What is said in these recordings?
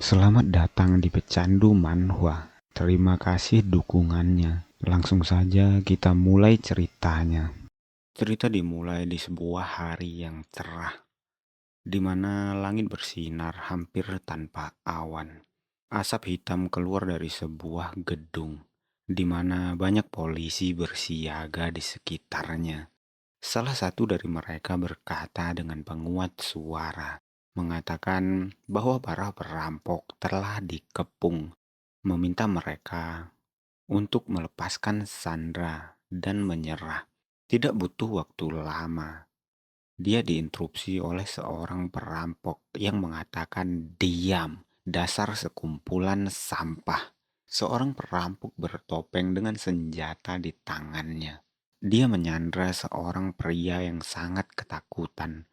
Selamat datang di Pecandu Manhwa. Terima kasih dukungannya. Langsung saja kita mulai ceritanya. Cerita dimulai di sebuah hari yang cerah, di mana langit bersinar hampir tanpa awan. Asap hitam keluar dari sebuah gedung, di mana banyak polisi bersiaga di sekitarnya. Salah satu dari mereka berkata dengan penguat suara, mengatakan bahwa para perampok telah dikepung, meminta mereka untuk melepaskan Sandra dan menyerah. Tidak butuh waktu lama. Dia diinterupsi oleh seorang perampok yang mengatakan, "Diam, dasar sekumpulan sampah." Seorang perampok bertopeng dengan senjata di tangannya. Dia menyandra seorang pria yang sangat ketakutan.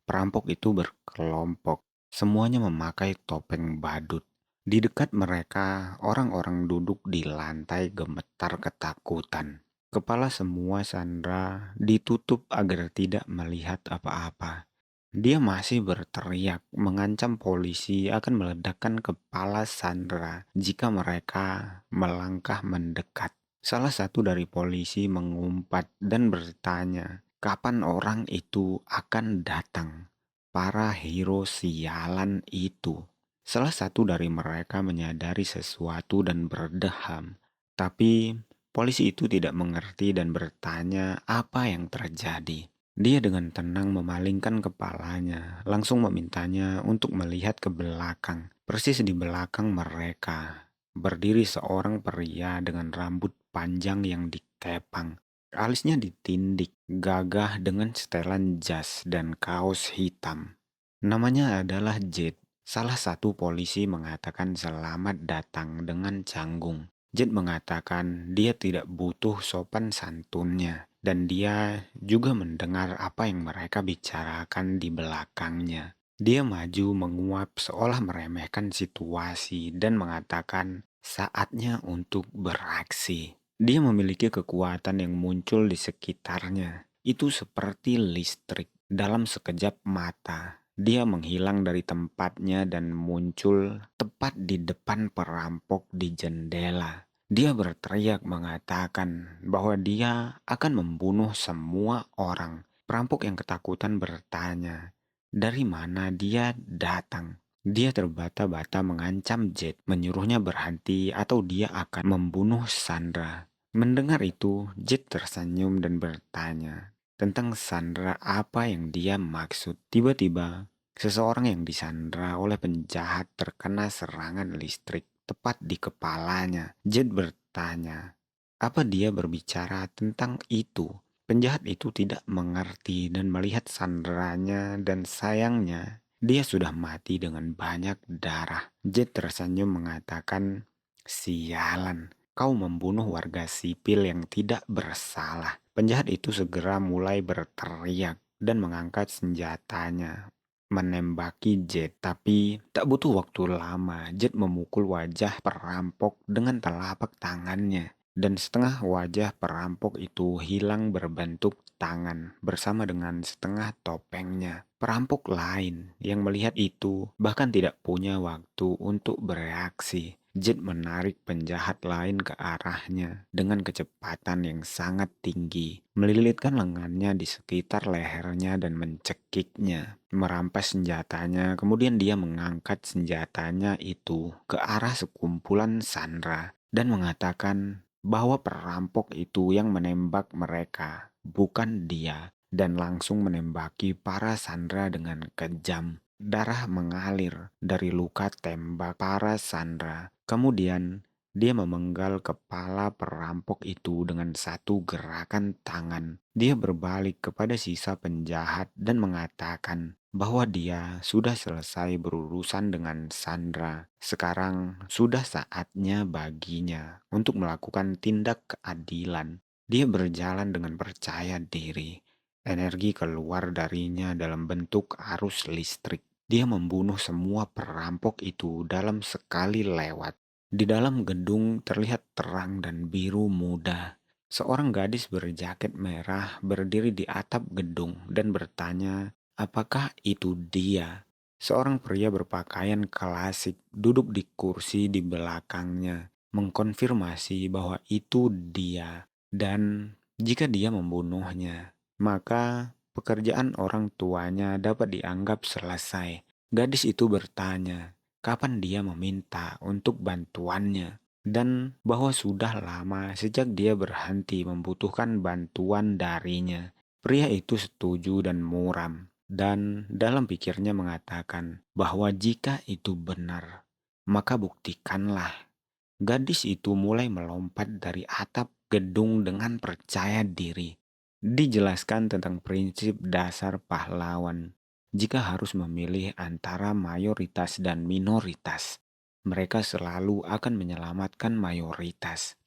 Perampok itu berkelompok, semuanya memakai topeng badut. Di dekat mereka, orang-orang duduk di lantai gemetar ketakutan. Kepala semua sandera ditutup agar tidak melihat apa-apa. Dia masih berteriak, mengancam polisi akan meledakkan kepala sandera jika mereka melangkah mendekat. Salah satu dari polisi mengumpat dan bertanya, kapan orang itu akan datang? Para hero sialan itu. Salah satu dari mereka menyadari sesuatu dan berdeham. Tapi polisi itu tidak mengerti dan bertanya apa yang terjadi. Dia dengan tenang memalingkan kepalanya, langsung memintanya untuk melihat ke belakang. Persis di belakang mereka, berdiri seorang pria dengan rambut panjang yang dikepang. Alisnya ditindik, gagah dengan setelan jas dan kaos hitam. Namanya adalah Jet. Salah satu polisi mengatakan selamat datang dengan canggung. Jet mengatakan dia tidak butuh sopan santunnya dan dia juga mendengar apa yang mereka bicarakan di belakangnya. Dia maju menguap seolah meremehkan situasi dan mengatakan saatnya untuk beraksi. Dia memiliki kekuatan yang muncul di sekitarnya. Itu seperti listrik. Dalam sekejap mata, dia menghilang dari tempatnya dan muncul tepat di depan perampok di jendela. Dia berteriak mengatakan bahwa dia akan membunuh semua orang. Perampok yang ketakutan bertanya, dari mana dia datang? Dia terbata-bata mengancam Jet, menyuruhnya berhenti atau dia akan membunuh Sandra. Mendengar itu, Jet tersenyum dan bertanya tentang Sandra apa yang dia maksud. Tiba-tiba, seseorang yang disandra oleh penjahat terkena serangan listrik tepat di kepalanya. Jet bertanya, apa dia berbicara tentang itu? Penjahat itu tidak mengerti dan melihat sandranya dan sayangnya dia sudah mati dengan banyak darah. Jet tersenyum mengatakan, sialan, kau membunuh warga sipil yang tidak bersalah. Penjahat itu segera mulai berteriak dan mengangkat senjatanya, menembaki Jet. Tapi tak butuh waktu lama, Jet memukul wajah perampok dengan telapak tangannya. Dan setengah wajah perampok itu hilang berbentuk tangan bersama dengan setengah topengnya. Perampok lain yang melihat itu bahkan tidak punya waktu untuk bereaksi. Jet menarik penjahat lain ke arahnya dengan kecepatan yang sangat tinggi, melilitkan lengannya di sekitar lehernya dan mencekiknya, merampas senjatanya. Kemudian dia mengangkat senjatanya itu ke arah sekumpulan sandera dan mengatakan bahwa perampok itu yang menembak mereka, bukan dia, dan langsung menembaki para sandera dengan kejam. Darah mengalir dari luka tembak para sandera. Kemudian dia memenggal kepala perampok itu dengan satu gerakan tangan. Dia berbalik kepada sisa penjahat dan mengatakan bahwa dia sudah selesai berurusan dengan Sandra. Sekarang sudah saatnya baginya untuk melakukan tindak keadilan. Dia berjalan dengan percaya diri. Energi keluar darinya dalam bentuk arus listrik. Dia membunuh semua perampok itu dalam sekali lewat. Di dalam gedung terlihat terang dan biru muda. Seorang gadis berjaket merah berdiri di atap gedung dan bertanya, apakah itu dia? Seorang pria berpakaian klasik duduk di kursi di belakangnya, mengkonfirmasi bahwa itu dia, dan jika dia membunuhnya, maka pekerjaan orang tuanya dapat dianggap selesai. Gadis itu bertanya, kapan dia meminta untuk bantuannya, dan bahwa sudah lama sejak dia berhenti membutuhkan bantuan darinya. Pria itu setuju dan muram. Dan dalam pikirnya mengatakan bahwa jika itu benar, maka buktikanlah. Gadis itu mulai melompat dari atap gedung dengan percaya diri. Dijelaskan tentang prinsip dasar pahlawan. Jika harus memilih antara mayoritas dan minoritas, mereka selalu akan menyelamatkan mayoritas.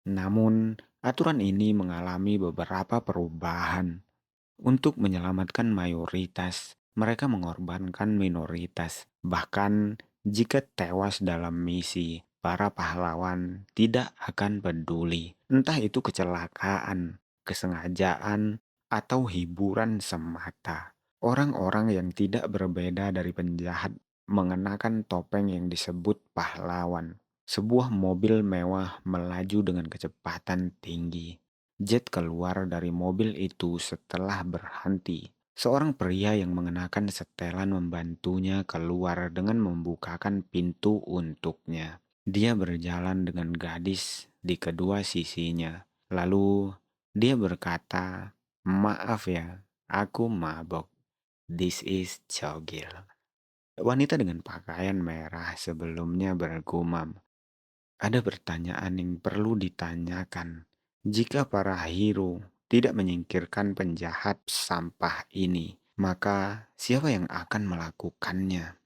Namun, aturan ini mengalami beberapa perubahan. Untuk menyelamatkan mayoritas, mereka mengorbankan minoritas. Bahkan jika tewas dalam misi, para pahlawan tidak akan peduli. Entah itu kecelakaan, kesengajaan, atau hiburan semata. Orang-orang yang tidak berbeda dari penjahat mengenakan topeng yang disebut pahlawan. Sebuah mobil mewah melaju dengan kecepatan tinggi. Jet keluar dari mobil itu setelah berhenti. Seorang pria yang mengenakan setelan membantunya keluar dengan membukakan pintu untuknya. Dia berjalan dengan gadis di kedua sisinya. Lalu dia berkata, "Maaf ya, aku mabok. This is Cogil." Wanita dengan pakaian merah sebelumnya bergumam, ada pertanyaan yang perlu ditanyakan. Jika para hero tidak menyingkirkan penjahat sampah ini, maka siapa yang akan melakukannya?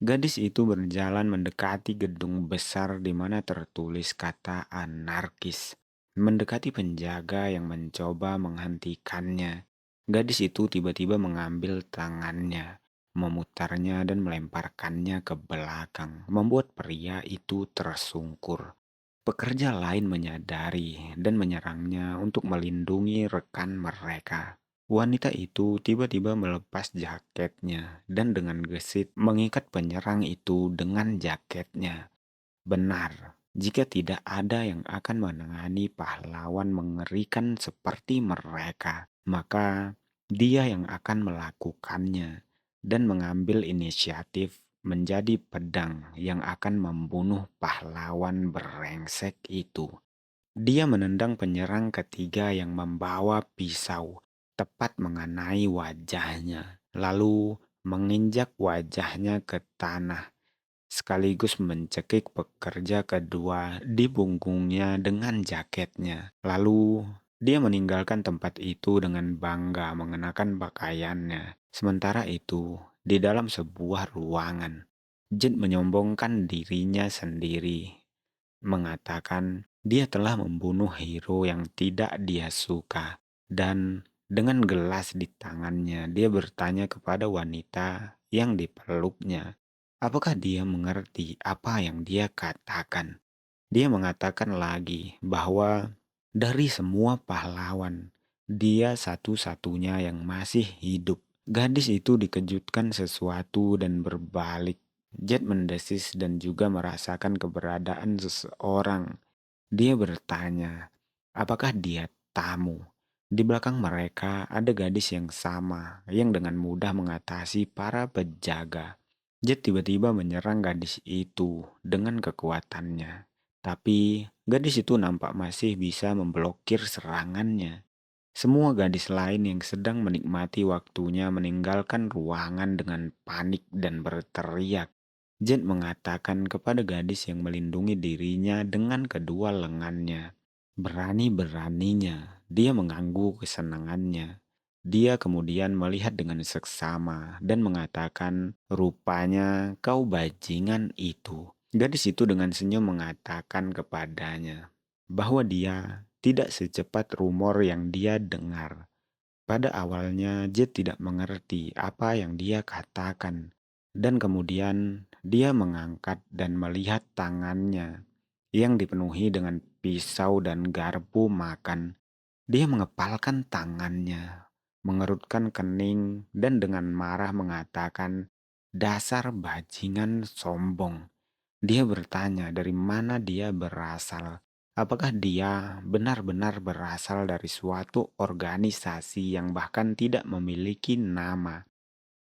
Gadis itu berjalan mendekati gedung besar di mana tertulis kata anarkis. Mendekati penjaga yang mencoba menghentikannya. Gadis itu tiba-tiba mengambil tangannya, memutarnya dan melemparkannya ke belakang, membuat pria itu tersungkur. Pekerja lain menyadari dan menyerangnya untuk melindungi rekan mereka. Wanita itu tiba-tiba melepas jaketnya dan dengan gesit mengikat penyerang itu dengan jaketnya. Benar, jika tidak ada yang akan menangani pahlawan mengerikan seperti mereka, maka dia yang akan melakukannya dan mengambil inisiatif menjadi pedang yang akan membunuh pahlawan brengsek itu. Dia menendang penyerang ketiga yang membawa pisau, tepat mengenai wajahnya, lalu menginjak wajahnya ke tanah, sekaligus mencekik pekerja kedua di punggungnya dengan jaketnya. Lalu dia meninggalkan tempat itu dengan bangga mengenakan pakaiannya. Sementara itu, di dalam sebuah ruangan, Jet menyombongkan dirinya sendiri, mengatakan dia telah membunuh hero yang tidak dia suka. Dan dengan gelas di tangannya, dia bertanya kepada wanita yang dipeluknya, apakah dia mengerti apa yang dia katakan? Dia mengatakan lagi bahwa dari semua pahlawan, dia satu-satunya yang masih hidup. Gadis itu dikejutkan sesuatu dan berbalik. Jet mendesis dan juga merasakan keberadaan seseorang. Dia bertanya, apakah dia tamu? Di belakang mereka ada gadis yang sama yang dengan mudah mengatasi para penjaga. Jet tiba-tiba menyerang gadis itu dengan kekuatannya. Tapi gadis itu nampak masih bisa memblokir serangannya. Semua gadis lain yang sedang menikmati waktunya meninggalkan ruangan dengan panik dan berteriak. Jet mengatakan kepada gadis yang melindungi dirinya dengan kedua lengannya. Berani-beraninya, dia mengangguk kesenangannya. Dia kemudian melihat dengan seksama dan mengatakan, rupanya kau bajingan itu. Gadis itu dengan senyum mengatakan kepadanya bahwa dia tidak secepat rumor yang dia dengar. Pada awalnya, Jet tidak mengerti apa yang dia katakan, dan kemudian dia mengangkat dan melihat tangannya yang dipenuhi dengan pisau dan garpu makan. Dia mengepalkan tangannya, mengerutkan kening, dan dengan marah mengatakan, dasar bajingan sombong. Dia bertanya dari mana dia berasal. Apakah dia benar-benar berasal dari suatu organisasi yang bahkan tidak memiliki nama?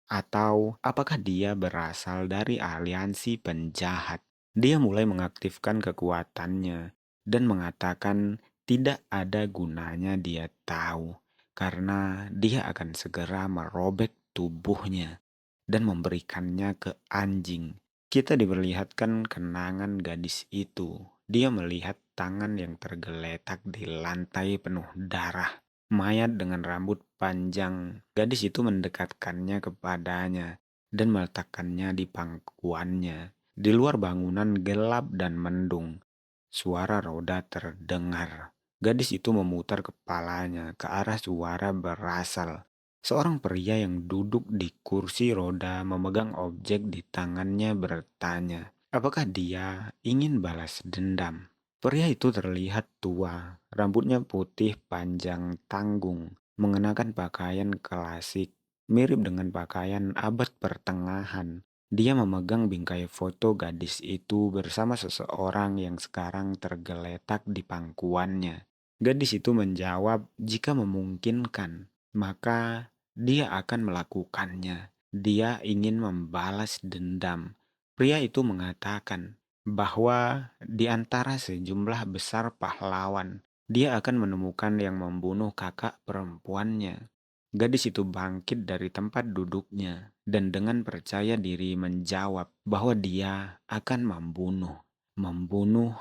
Atau apakah dia berasal dari aliansi penjahat? Dia mulai mengaktifkan kekuatannya dan mengatakan tidak ada gunanya dia tahu karena dia akan segera merobek tubuhnya dan memberikannya ke anjing. Kita diperlihatkan kenangan gadis itu. Dia melihat tangan yang tergeletak di lantai penuh darah. Mayat dengan rambut panjang. Gadis itu mendekatkannya kepadanya dan meletakkannya di pangkuannya. Di luar bangunan gelap dan mendung. Suara roda terdengar. Gadis itu memutar kepalanya ke arah suara berasal. Seorang pria yang duduk di kursi roda memegang objek di tangannya bertanya, apakah dia ingin balas dendam? Pria itu terlihat tua, rambutnya putih panjang tanggung, mengenakan pakaian klasik, mirip dengan pakaian abad pertengahan. Dia memegang bingkai foto gadis itu bersama seseorang yang sekarang tergeletak di pangkuannya. Gadis itu menjawab, jika memungkinkan, maka dia akan melakukannya. Dia ingin membalas dendam. Pria itu mengatakan bahwa di antara sejumlah besar pahlawan, dia akan menemukan yang membunuh kakak perempuannya. Gadis itu bangkit dari tempat duduknya dan dengan percaya diri menjawab bahwa dia akan membunuh, membunuh,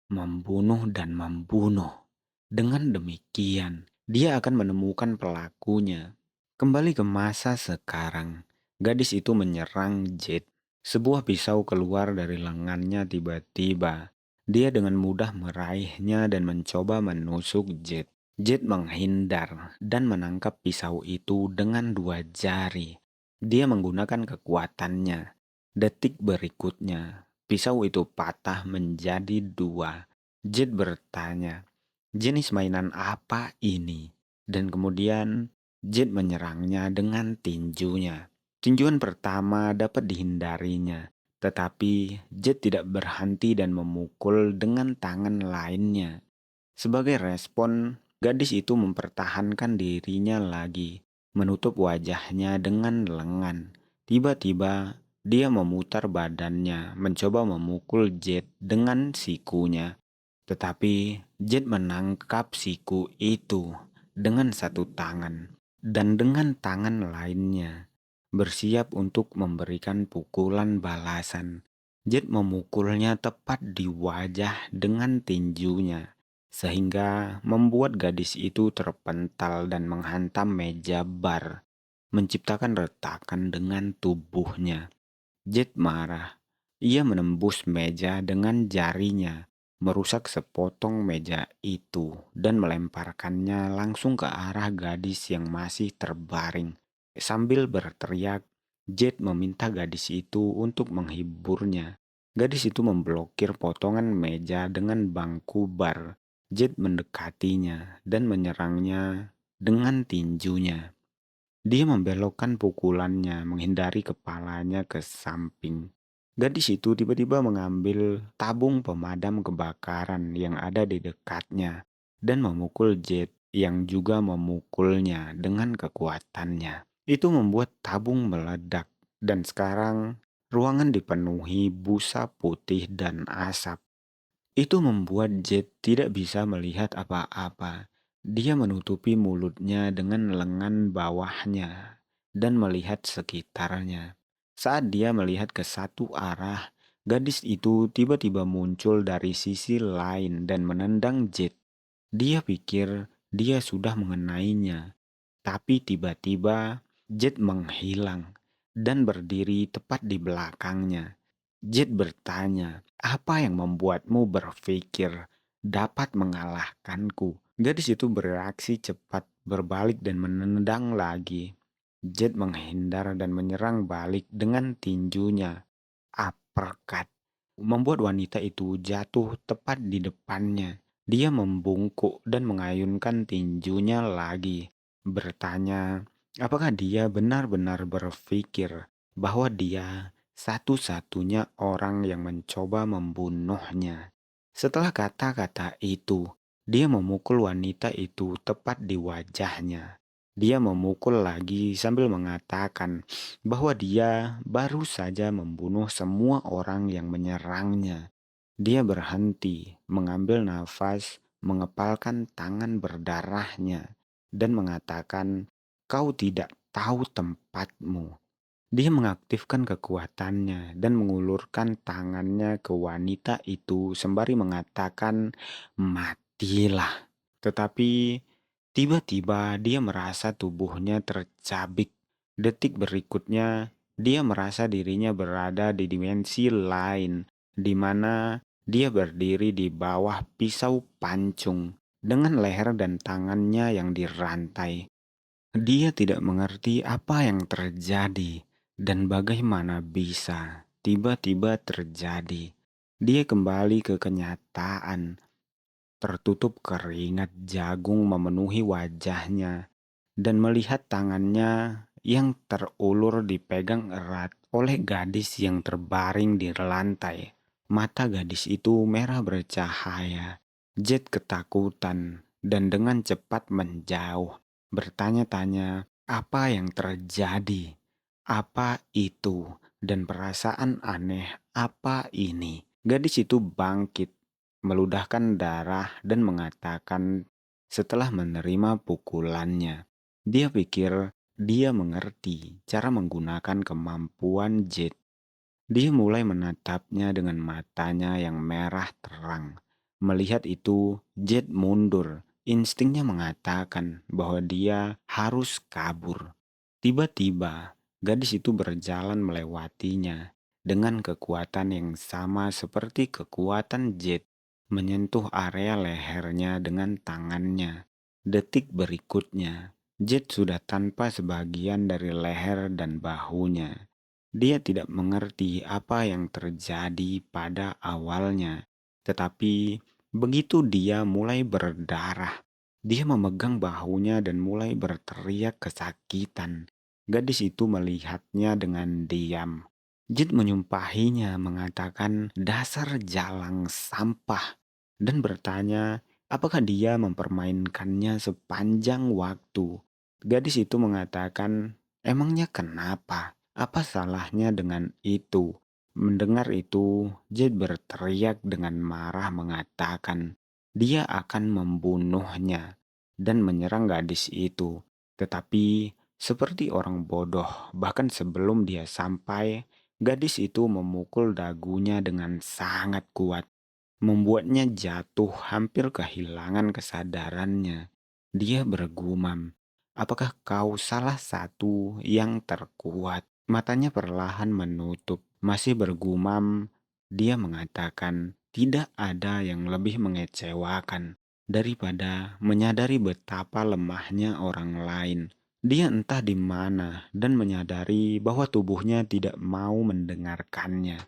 membunuh, dan membunuh. Dengan demikian, dia akan menemukan pelakunya. Kembali ke masa sekarang, gadis itu menyerang Jade. Sebuah pisau keluar dari lengannya tiba-tiba. Dia dengan mudah meraihnya dan mencoba menusuk Jade. Jade menghindar dan menangkap pisau itu dengan 2 jari. Dia menggunakan kekuatannya. Detik berikutnya, pisau itu patah menjadi 2. Jade bertanya, jenis mainan apa ini? Dan kemudian Jade menyerangnya dengan tinjunya. Tinjuan pertama dapat dihindarinya, tetapi Jade tidak berhenti dan memukul dengan tangan lainnya. Sebagai respon, gadis itu mempertahankan dirinya lagi, menutup wajahnya dengan lengan. Tiba-tiba, dia memutar badannya, mencoba memukul Jade dengan sikunya. Tetapi Jade menangkap siku itu dengan satu tangan dan dengan tangan lainnya bersiap untuk memberikan pukulan balasan. Jade memukulnya tepat di wajah dengan tinjunya sehingga membuat gadis itu terpental dan menghantam meja bar, menciptakan retakan dengan tubuhnya. Jade marah. Ia menembus meja dengan jarinya, merusak sepotong meja itu, dan melemparkannya langsung ke arah gadis yang masih terbaring. Sambil berteriak, Jade meminta gadis itu untuk menghiburnya. Gadis itu memblokir potongan meja dengan bangku bar. Jade mendekatinya dan menyerangnya dengan tinjunya. Dia membelokkan pukulannya, menghindari kepalanya ke samping. Gadis itu tiba-tiba mengambil tabung pemadam kebakaran yang ada di dekatnya dan memukul Jade yang juga memukulnya dengan kekuatannya. Itu membuat tabung meledak dan sekarang ruangan dipenuhi busa putih dan asap. Itu membuat Jade tidak bisa melihat apa-apa. Dia menutupi mulutnya dengan lengan bawahnya dan melihat sekitarnya. Saat dia melihat ke satu arah, gadis itu tiba-tiba muncul dari sisi lain dan menendang Jade. Dia pikir dia sudah mengenainya, tapi tiba-tiba Jade menghilang dan berdiri tepat di belakangnya. Jade bertanya, apa yang membuatmu berpikir dapat mengalahkanku? Gadis itu bereaksi cepat, berbalik dan menendang lagi. Jade menghindar dan menyerang balik dengan tinjunya. Uppercut membuat wanita itu jatuh tepat di depannya. Dia membungkuk dan mengayunkan tinjunya lagi, bertanya, apakah dia benar-benar berpikir bahwa dia satu-satunya orang yang mencoba membunuhnya. Setelah kata-kata itu, dia memukul wanita itu tepat di wajahnya. Dia memukul lagi sambil mengatakan bahwa dia baru saja membunuh semua orang yang menyerangnya. Dia berhenti, mengambil nafas, mengepalkan tangan berdarahnya, dan mengatakan, "Kau tidak tahu tempatmu." Dia mengaktifkan kekuatannya dan mengulurkan tangannya ke wanita itu sembari mengatakan, "Matilah." Tetapi tiba-tiba dia merasa tubuhnya tercabik. Detik berikutnya, dia merasa dirinya berada di dimensi lain, di mana dia berdiri di bawah pisau pancung dengan leher dan tangannya yang dirantai. Dia tidak mengerti apa yang terjadi dan bagaimana bisa tiba-tiba terjadi. Dia kembali ke kenyataan, tertutup keringat jagung memenuhi wajahnya, dan melihat tangannya yang terulur dipegang erat oleh gadis yang terbaring di lantai. Mata gadis itu merah bercahaya. Jet ketakutan dan dengan cepat menjauh, bertanya-tanya apa yang terjadi, apa itu, dan perasaan aneh apa ini. Gadis itu bangkit, meludahkan darah dan mengatakan setelah menerima pukulannya, dia pikir dia mengerti cara menggunakan kemampuan Jet. Dia mulai menatapnya dengan matanya yang merah terang. Melihat itu, Jet mundur. Instingnya mengatakan bahwa dia harus kabur. Tiba-tiba, gadis itu berjalan melewatinya dengan kekuatan yang sama seperti kekuatan Jet, menyentuh area lehernya dengan tangannya. Detik berikutnya, Jet sudah tanpa sebagian dari leher dan bahunya. Dia tidak mengerti apa yang terjadi pada awalnya, tetapi begitu dia mulai berdarah, dia memegang bahunya dan mulai berteriak kesakitan. Gadis itu melihatnya dengan diam. Jid menyumpahinya mengatakan dasar jalang sampah dan bertanya apakah dia mempermainkannya sepanjang waktu. Gadis itu mengatakan, "Emangnya kenapa? Apa salahnya dengan itu?" Mendengar itu, Jed berteriak dengan marah mengatakan dia akan membunuhnya dan menyerang gadis itu. Tetapi seperti orang bodoh, bahkan sebelum dia sampai, gadis itu memukul dagunya dengan sangat kuat, membuatnya jatuh hampir kehilangan kesadarannya. Dia bergumam, "Apakah kau salah satu yang terkuat?" Matanya perlahan menutup, masih bergumam. Dia mengatakan, "Tidak ada yang lebih mengecewakan daripada menyadari betapa lemahnya orang lain." Dia entah di mana dan menyadari bahwa tubuhnya tidak mau mendengarkannya.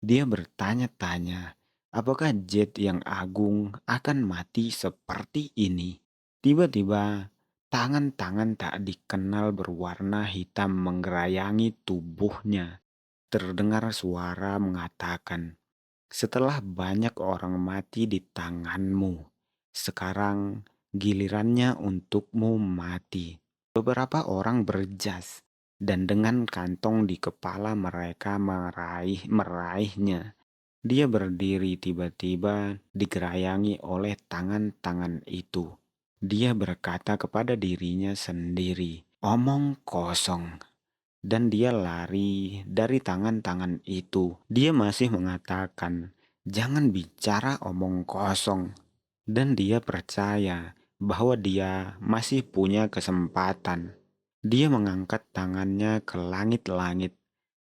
Dia bertanya-tanya, apakah Jet yang agung akan mati seperti ini? Tiba-tiba, tangan-tangan tak dikenal berwarna hitam menggerayangi tubuhnya. Terdengar suara mengatakan, "Setelah banyak orang mati di tanganmu, sekarang gilirannya untukmu mati." Beberapa orang berjas dan dengan kantong di kepala mereka meraihnya. Dia berdiri tiba-tiba digerayangi oleh tangan-tangan itu. Dia berkata kepada dirinya sendiri, "Omong kosong." Dan dia lari dari tangan-tangan itu. Dia masih mengatakan, "Jangan bicara omong kosong." Dan dia percaya bahwa dia masih punya kesempatan. Dia mengangkat tangannya ke langit-langit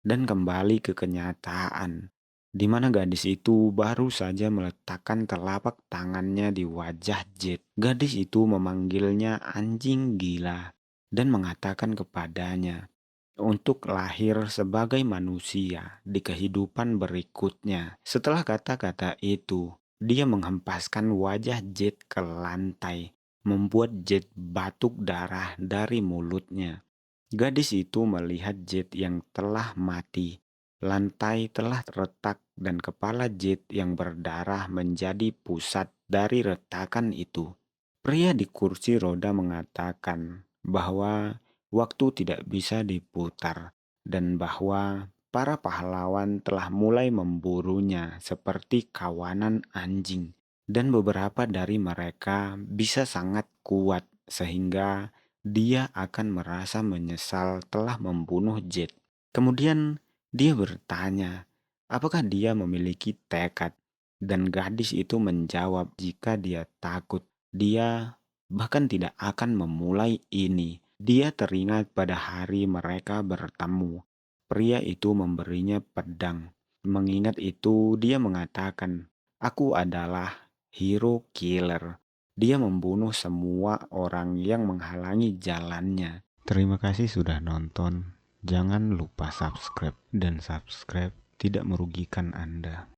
dan kembali ke kenyataan, di mana gadis itu baru saja meletakkan telapak tangannya di wajah Jet. Gadis itu memanggilnya anjing gila dan mengatakan kepadanya untuk lahir sebagai manusia di kehidupan berikutnya. Setelah kata-kata itu, dia menghempaskan wajah Jet ke lantai, membuat Jet batuk darah dari mulutnya. Gadis itu melihat Jet yang telah mati. Lantai telah retak dan kepala Jet yang berdarah menjadi pusat dari retakan itu. Pria di kursi roda mengatakan bahwa waktu tidak bisa diputar dan bahwa para pahlawan telah mulai memburunya seperti kawanan anjing, dan beberapa dari mereka bisa sangat kuat sehingga dia akan merasa menyesal telah membunuh Jet. Kemudian dia bertanya, apakah dia memiliki tekad? Dan gadis itu menjawab jika dia takut, dia bahkan tidak akan memulai ini. Dia teringat pada hari mereka bertemu. Pria itu memberinya pedang. Mengingat itu, dia mengatakan, "Aku adalah hero killer." Dia membunuh semua orang yang menghalangi jalannya. Terima kasih sudah nonton. Jangan lupa subscribe, dan subscribe tidak merugikan Anda.